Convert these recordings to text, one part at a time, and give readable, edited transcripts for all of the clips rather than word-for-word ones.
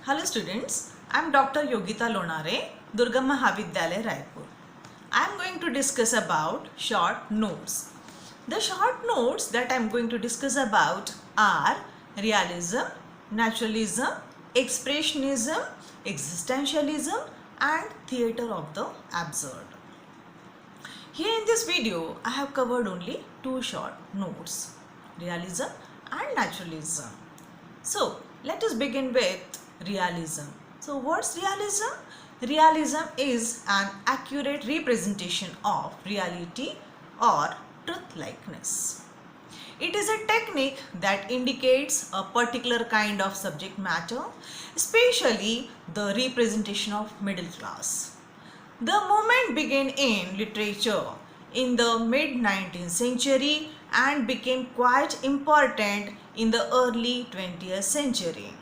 Hello students, I am Dr. Yogita Lonare, Durga Mahavidyalaya, Raipur. I am going to discuss about short notes. The short notes that I am going to discuss about are realism, naturalism, expressionism, existentialism and theatre of the absurd. Here in this video, I have covered only two short notes, realism and naturalism. So, let us begin with realism. So, what's realism? Realism is an accurate representation of reality or truth-likeness. It is a technique that indicates a particular kind of subject matter, especially the representation of middle class. The movement began in literature in the mid-19th century and became quite important in the early 20th century.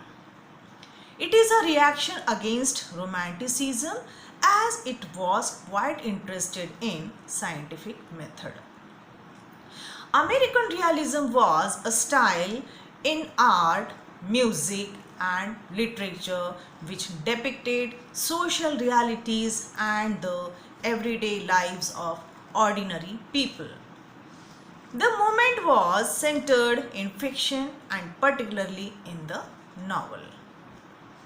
It is a reaction against Romanticism as it was quite interested in scientific method. American realism was a style in art, music and literature which depicted social realities and the everyday lives of ordinary people. The movement was centered in fiction and particularly in the novel.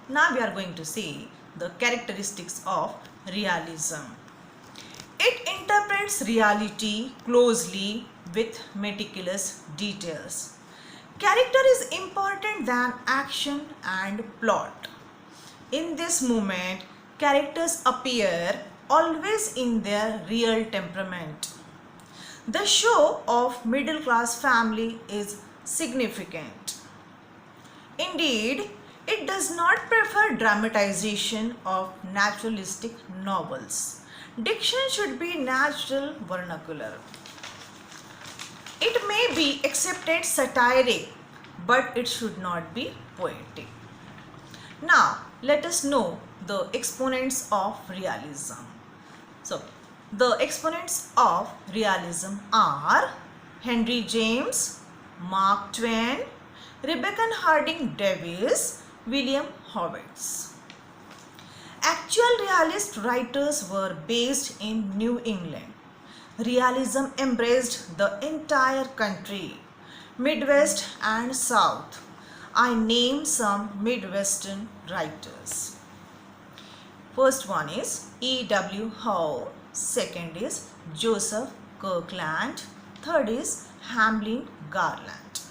Now we are going to see the characteristics of realism. It interprets reality closely with meticulous details. Character is important than action and plot. In this movement, characters appear always in their real temperament. The show of middle class family is significant. Indeed, it does not prefer dramatization of naturalistic novels. Diction should be natural vernacular. It may be accepted satiric, but it should not be poetic. Now, let us know the exponents of realism. So, the exponents of realism are Henry James, Mark Twain, Rebecca Harding Davis, William Howells. Actual realist writers were based in New England. Realism embraced the entire country, Midwest and South. I name some Midwestern writers. First one is E.W. Howe, second is Joseph Kirkland, third is Hamlin Garland.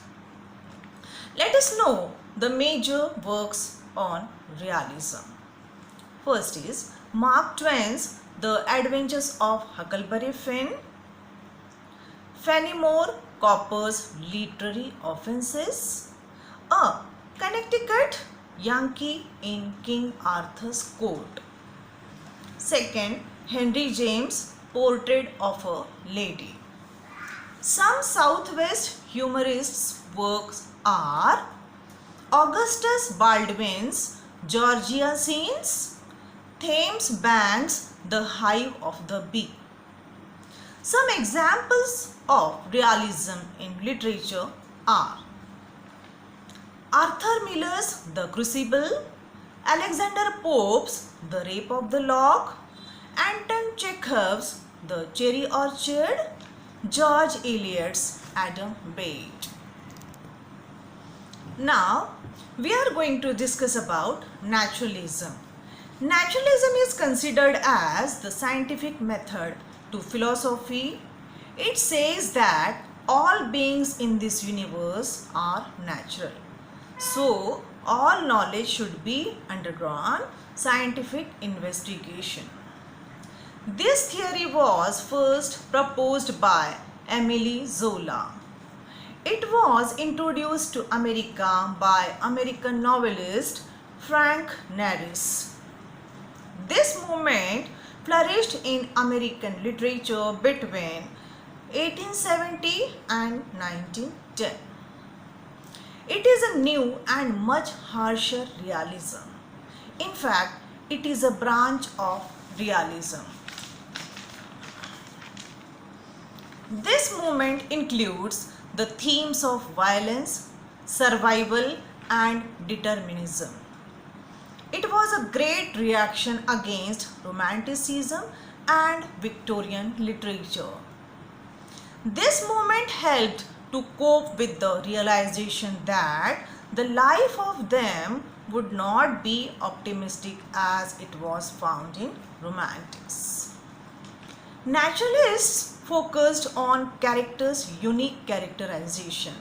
Let us know the major works on realism. First is Mark Twain's The Adventures of Huckleberry Finn, Fenimore Cooper's Literary Offenses, A Connecticut Yankee in King Arthur's Court. Second, Henry James' Portrait of a Lady. Some Southwest humorists' works are Augustus Baldwin's Georgia Scenes, Thames Bank's The Hive of the Bee. Some examples of realism in literature are Arthur Miller's The Crucible, Alexander Pope's The Rape of the Lock, Anton Chekhov's The Cherry Orchard, George Eliot's Adam Bede. Now, we are going to discuss about naturalism. Naturalism is considered as the scientific method to philosophy. It says that all beings in this universe are natural. So, all knowledge should be undergone scientific investigation. This theory was first proposed by Émile Zola. It was introduced to America by American novelist Frank Norris. This movement flourished in American literature between 1870 and 1910. It is a new and much harsher realism. In fact, it is a branch of realism. This movement includes the themes of violence, survival and determinism. was a great reaction against Romanticism and Victorian literature. This movement helped to cope with the realization that the life of them would not be optimistic as it was found in Romantics. Naturalists focused on characters' unique characterization.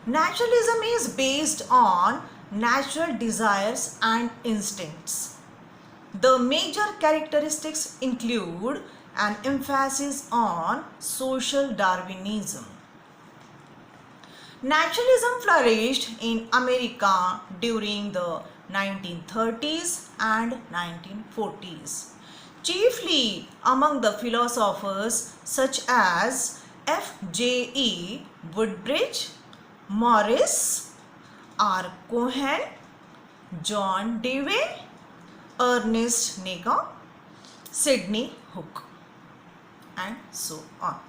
Naturalism is based on natural desires and instincts. The major characteristics include an emphasis on social Darwinism. Naturalism flourished in America during the 1930s and 1940s, chiefly among the philosophers such as F.J.E. Woodbridge, Morris, R. Cohen, John Dewey, Ernest Nega, Sidney Hook, and so on.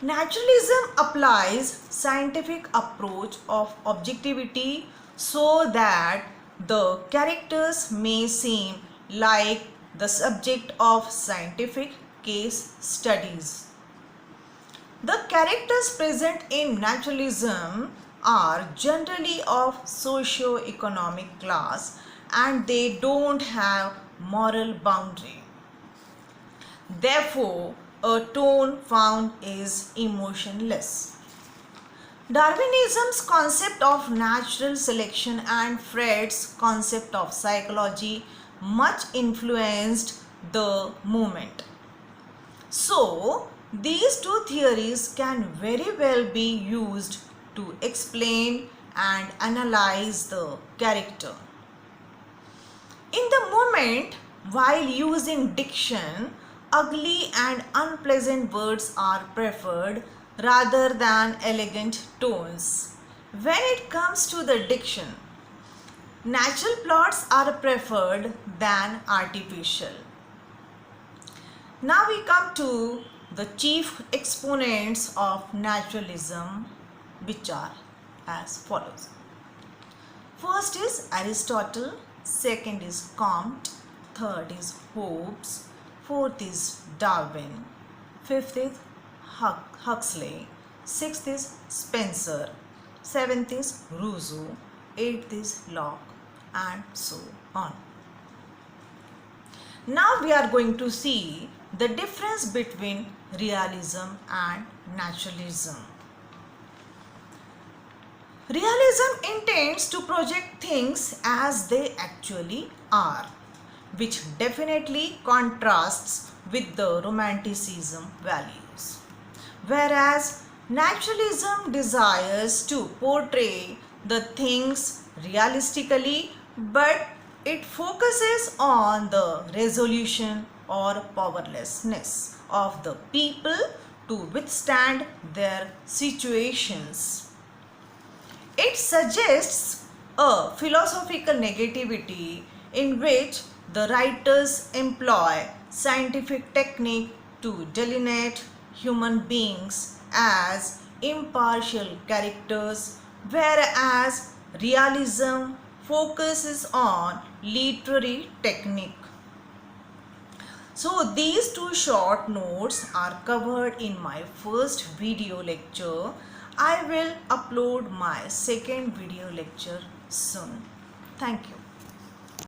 Naturalism applies scientific approach of objectivity so that the characters may seem like the subject of scientific case studies. The characters present in naturalism are generally of socio-economic class and they don't have moral boundary. Therefore, a tone found is emotionless. Darwinism's concept of natural selection and Freud's concept of psychology much influenced the movement. So, these two theories can very well be used to explain and analyze the character. In the movement, while using diction, ugly and unpleasant words are preferred rather than elegant tones. When it comes to the diction, natural plots are preferred than artificial. Now we come to the chief exponents of naturalism, which are as follows. First is Aristotle, second is Comte, third is Hobbes, fourth is Darwin, fifth is Huxley, sixth is Spencer, seventh is Rousseau, eighth is Locke, and so on. Now we are going to see the difference between realism and naturalism. Realism intends to project things as they actually are, which definitely contrasts with the Romanticism values. Whereas naturalism desires to portray the things realistically, but it focuses on the resolution or powerlessness of the people to withstand their situations. It suggests a philosophical negativity in which the writers employ scientific technique to delineate human beings as impartial characters, whereas realism focuses on literary technique. So these two short notes are covered in my first video lecture. I will upload my second video lecture soon. Thank you.